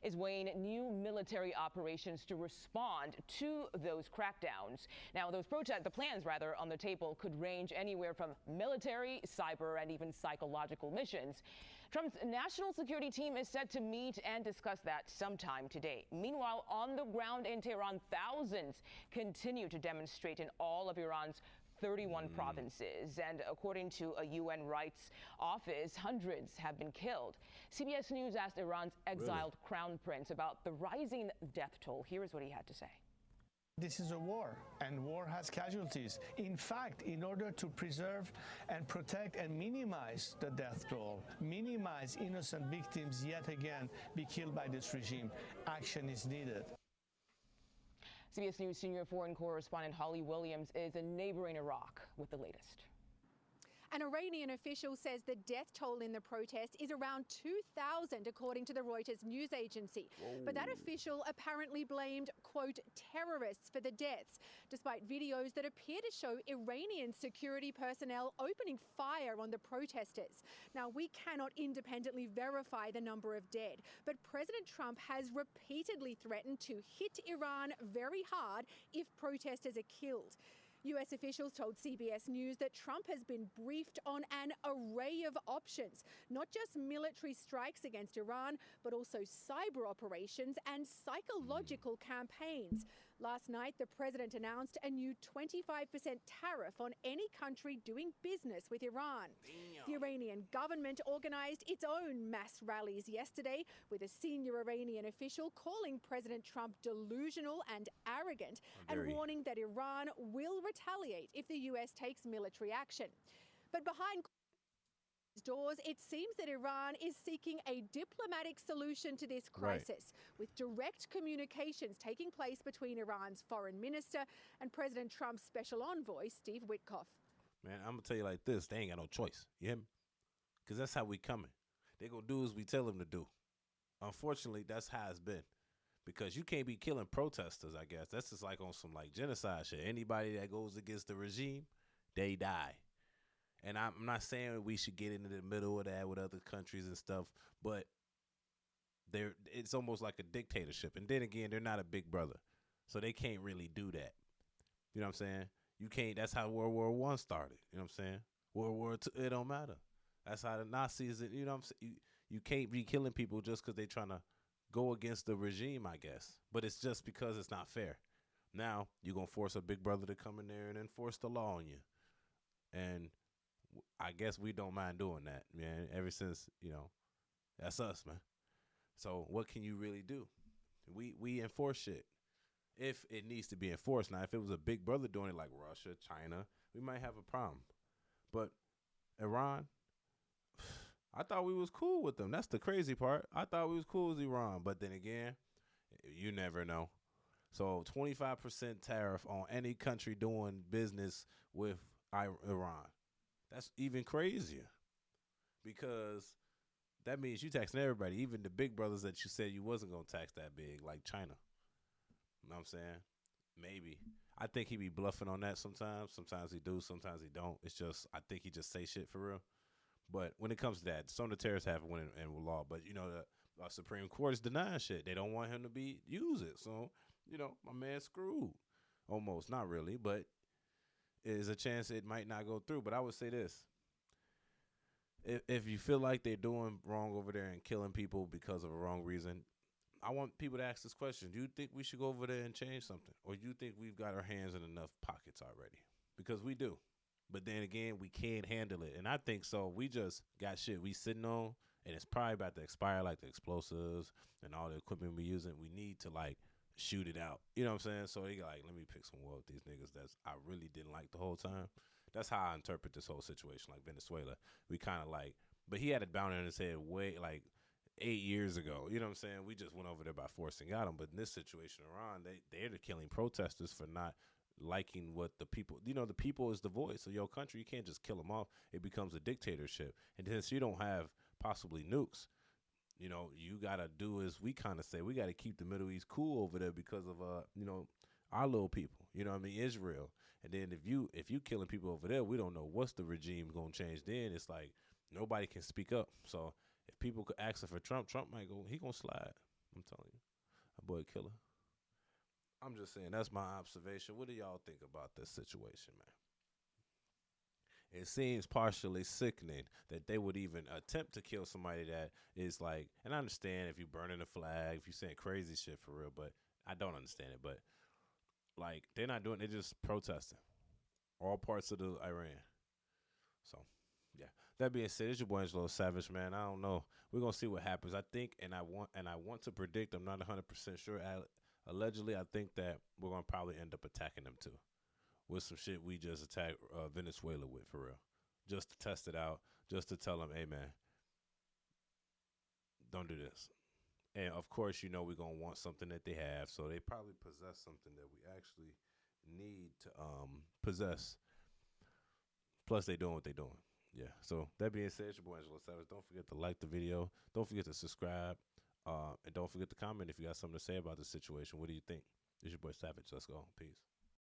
is weighing new military operations to respond to those crackdowns. Now, the plans on the table could range anywhere from military, cyber, and even psychological missions. Trump's national security team is set to meet and discuss that sometime today. Meanwhile, on the ground in Tehran, thousands continue to demonstrate in all of Iran's 31 provinces. And according to a UN rights office, hundreds have been killed. CBS News asked Iran's exiled crown prince about the rising death toll. Here is what he had to say. This is a war, and war has casualties. In fact, in order to preserve and protect and minimize the death toll, minimize innocent victims yet again be killed by this regime, action is needed. CBS News senior foreign correspondent Holly Williams is in neighboring Iraq with the latest. An Iranian official says the death toll in the protest is around 2,000, according to the Reuters news agency. Whoa. But that official apparently blamed, quote, terrorists for the deaths, despite videos that appear to show Iranian security personnel opening fire on the protesters. Now, we cannot independently verify the number of dead, but President Trump has repeatedly threatened to hit Iran very hard if protesters are killed. US officials told CBS News that Trump has been briefed on an array of options, not just military strikes against Iran, but also cyber operations and psychological campaigns. Last night, the president announced a new 25% tariff on any country doing business with Iran. Damn. The Iranian government organized its own mass rallies yesterday, with a senior Iranian official calling President Trump delusional and arrogant and warning that Iran will retaliate if the US takes military action. But behind doors, it seems that Iran is seeking a diplomatic solution to this crisis, with direct communications taking place between Iran's foreign minister and President Trump's special envoy, Steve Witkoff. Man, I'm going to tell you like this. They ain't got no choice. You hear me? Because that's how we coming. They going to do as we tell them to do. Unfortunately, that's how it's been. Because you can't be killing protesters, I guess. That's just like on some like genocide shit. Anybody that goes against the regime, they die. And I'm not saying we should get into the middle of that with other countries and stuff, but it's almost like a dictatorship. And then again, they're not a big brother. So they can't really do that. You know what I'm saying? You can't. That's how World War I started. You know what I'm saying? World War II, it don't matter. That's how the Nazis, you know what I'm saying? You can't be killing people just because they're trying to go against the regime, I guess. But it's just because it's not fair. Now, you're going to force a big brother to come in there and enforce the law on you. And I guess we don't mind doing that, man. Ever since, that's us, man. So what can you really do? We enforce shit if it needs to be enforced. Now, if it was a big brother doing it like Russia, China, we might have a problem. But Iran, I thought we was cool with them. That's the crazy part. I thought we was cool with Iran. But then again, you never know. So 25% tariff on any country doing business with Iran. That's even crazier. Because that means you taxing everybody, even the big brothers that you said you wasn't going to tax that big, like China. You know what I'm saying? Maybe. I think he be bluffing on that sometimes. Sometimes he do, sometimes he don't. It's just, I think he just say shit for real. But when it comes to that, some of the terrorists have went in law. But, the Supreme Court is denying shit. They don't want him to use it. So, my man's screwed. Almost. Not really, but there's a chance it might not go through. But I would say this. If you feel like they're doing wrong over there and killing people because of a wrong reason, I want people to ask this question. Do you think we should go over there and change something? Or do you think we've got our hands in enough pockets already? Because we do. But then again, we can't handle it. And I think so. We just got shit we sitting on, and it's probably about to expire, like the explosives and all the equipment we're using. We need to, shoot it out. You know what I'm saying? So they let me pick some war with these niggas that I really didn't like the whole time. That's how I interpret this whole situation, like Venezuela. We kind of but he had it bound in his head way, 8 years ago. You know what I'm saying? We just went over there by force and got him. But in this situation, Iran, they're killing protesters for not liking what the people, the people is the voice of your country. You can't just kill them off. It becomes a dictatorship. And then so you don't have possibly nukes. You got to do as we kind of say, we got to keep the Middle East cool over there because of, our little people, Israel. And then if you killing people over there, we don't know what's the regime going to change. Then it's like nobody can speak up. So if people could ask for Trump might go, he going to slide. I'm telling you, a boy killer. I'm just saying that's my observation. What do y'all think about this situation, man? It seems partially sickening that they would even attempt to kill somebody that is like, and I understand if you burning a flag, if you saying crazy shit for real, but I don't understand it. But like, they're not doing, they're just protesting all parts of the Iran. So, yeah. That being said, it's your boy AngeloSavage, man. I don't know. We're gonna see what happens. I think, and I want to predict. I'm not 100% sure. Allegedly, I think that we're gonna probably end up attacking them too, with some shit we just attacked Venezuela with, for real, just to test it out, just to tell them, hey man, don't do this. And of course, you know we're gonna want something that they have, so they probably possess something that we actually need to possess. Plus, they doing what they doing. Yeah. So that being said, it's your boy AngeloSavage. Don't forget to like the video. Don't forget to subscribe. And don't forget to comment if you got something to say about the situation. What do you think? It's your boy Savage. Let's go. Peace.